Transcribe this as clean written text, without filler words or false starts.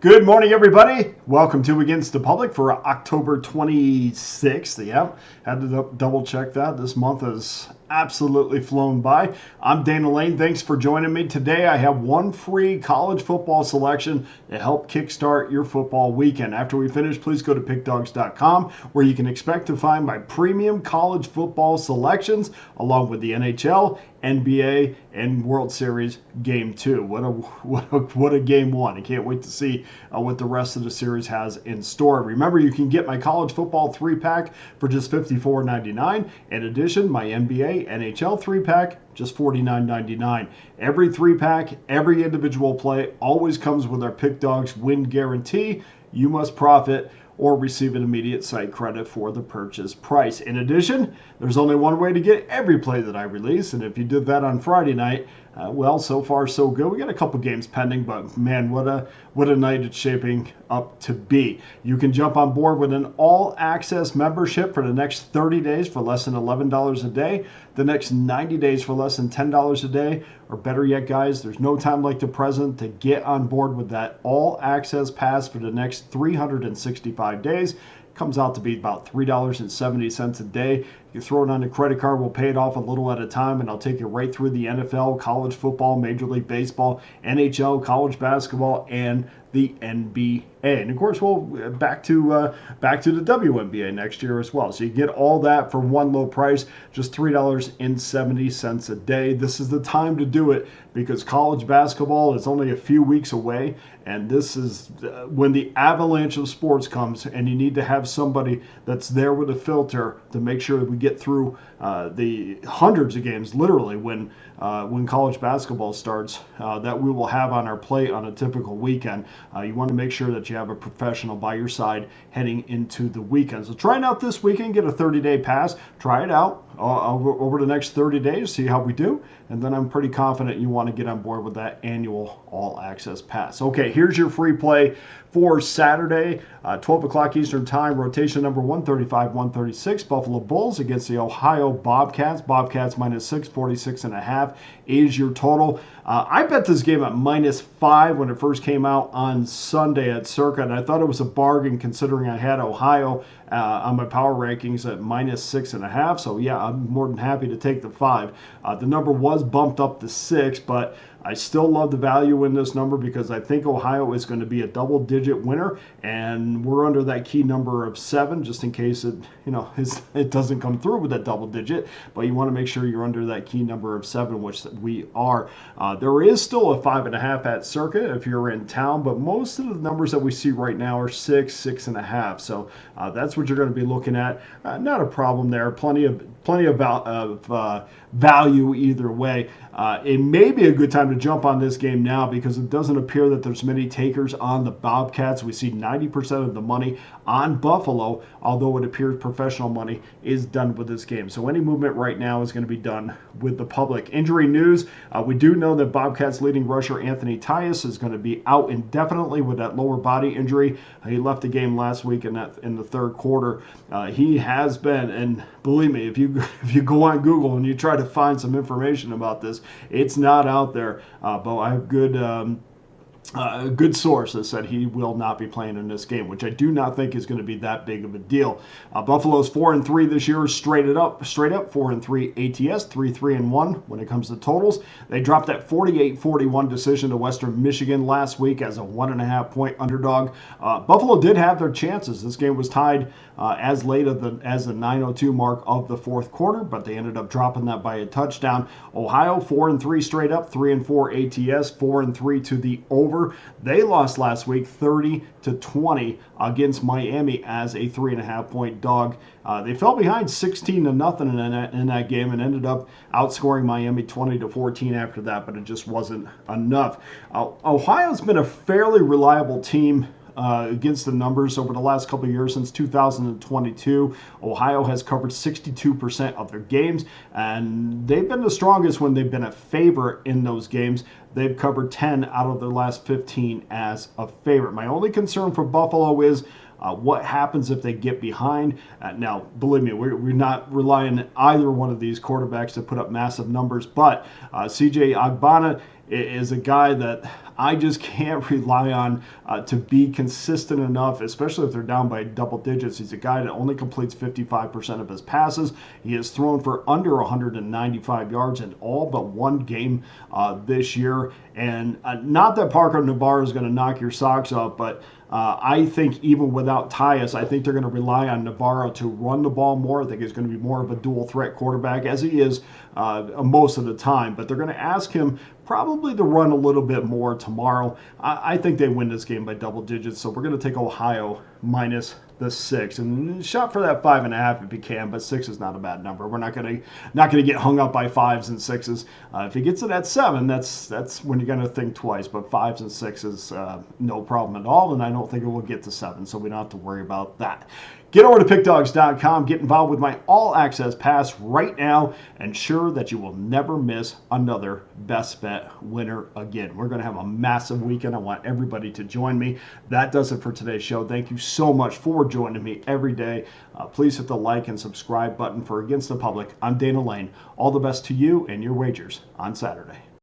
Good morning, everybody. Welcome to Against the Public for October 26th. Yeah, had to double check that. This month has absolutely flown by. I'm Dana Lane. Thanks for joining me. Today, I have one free college football selection to help kickstart your football weekend. After we finish, please go to pickdawgz.com where you can expect to find my premium college football selections along with the NHL, NBA, and World Series Game 2. What a Game 1. I can't wait to see what the rest of the series has in store. Remember, you can get my college football 3-pack for just $54.99. In addition, my NBA, NHL 3-pack, just $49.99. Every 3-pack, every individual play always comes with our Pick Dawgz win guarantee. You must profit or receive an immediate site credit for the purchase price. In addition, there's only one way to get every play that I release, and if you did that on Friday night, well, so far so good. We got a couple games pending, but man, what a night it's shaping up to be. You can jump on board with an all-access membership for the next 30 days for less than $11 a day, the next 90 days for less than $10 a day, or better yet, guys, there's no time like the present to get on board with that all-access pass for the next 365 days. Comes out to be about $3.70 a day. You throw it on a credit card, we'll pay it off a little at a time, and I'll take you right through the NFL, college football, Major League Baseball, NHL, college basketball, and the NBA. And of course, we'll back to the WNBA next year as well. So you get all that for one low price, just $3.70 a day. This is the time to do it because college basketball is only a few weeks away, and this is when the avalanche of sports comes, and you need to have somebody that's there with a filter to make sure that we get through the hundreds of games, literally, when college basketball starts, that we will have on our plate on a typical weekend. You want to make sure that you have a professional by your side heading into the weekend. So try it out this weekend. Get a 30-day pass. Try it out over the next 30 days, see how we do. And then I'm pretty confident you want to get on board with that annual all-access pass. Okay, here's your free play for Saturday, 12 o'clock Eastern Time, rotation number 135-136, Buffalo Bulls against the Ohio Bobcats. Bobcats -6, 46.5 is your total. I bet this game at -5 when it first came out on Sunday at Circa, and I thought it was a bargain considering I had Ohio on my power rankings at -6.5. So yeah, I'm more than happy to take the 5. The number was bumped up to 6, but I still love the value in this number because I think Ohio is going to be a double-digit winner, and we're under that key number of 7, just in case it doesn't come through with that double-digit. But you want to make sure you're under that key number of 7, which we are. There is still a 5.5 at Circa if you're in town, but most of the numbers that we see right now are 6, 6.5. So that's what you're going to be looking at. Not a problem there. Plenty of value either way. It may be a good time to jump on this game now because it doesn't appear that there's many takers on the Bobcats. We see 90% of the money on Buffalo, although it appears professional money is done with this game. So any movement right now is going to be done with the public. Injury news, we do know that Bobcats leading rusher Anthony Tyus is going to be out indefinitely with that lower body injury. He left the game last week in the third quarter. He has been, and believe me, if you go on Google and you try to find some information about this, it's not out there. But I have a good source that said he will not be playing in this game, which I do not think is going to be that big of a deal. Buffalo's 4-3 this year, straight up 4-3 ATS, 3-3-1 when it comes to totals. They dropped that 48-41 decision to Western Michigan last week as a 1.5-point underdog. Buffalo did have their chances. This game was tied as late as the 9:02 mark of the fourth quarter, but they ended up dropping that by a touchdown. Ohio 4-3 straight up, 3-4 ATS, 4-3 to the over. They lost last week 30-20 against Miami as a 3.5-point dog. They fell behind 16-0 in that game and ended up outscoring Miami 20-14 after that, but it just wasn't enough. Ohio's been a fairly reliable team against the numbers over the last couple of years. Since 2022, Ohio has covered 62% of their games, and they've been the strongest when they've been a favorite in those games. They've covered 10 out of their last 15 as a favorite. My only concern for Buffalo is what happens if they get behind? Now, believe me, we're not relying on either one of these quarterbacks to put up massive numbers, but CJ Agbana is a guy that I just can't rely on to be consistent enough, especially if they're down by double digits. He's a guy that only completes 55% of his passes. He has thrown for under 195 yards in all but one game this year. And not that Parker Navarro is going to knock your socks off, but I think even without Tyus, I think they're going to rely on Navarro to run the ball more. I think he's going to be more of a dual threat quarterback, as he is most of the time. But they're going to ask him probably to run a little bit more tomorrow. I think they win this game by double digits, so we're going to take Ohio minus the 6 and shot for that 5.5 if you can, but 6 is not a bad number. We're not going to get hung up by 5s and 6s. If he gets it at 7, that's when you're going to think twice. But 5s and 6s, no problem at all, and I don't think it will get to 7, so we don't have to worry about that. Get over to Pickdawgz.com, get involved with my all-access pass right now, and ensure that you will never miss another best bet winner again. We're going to have a massive weekend. I want everybody to join me. That does it for today's show. Thank you so much for joining me every day. Please hit the like and subscribe button for Against the Public. I'm Dana Lane. All the best to you and your wagers on Saturday.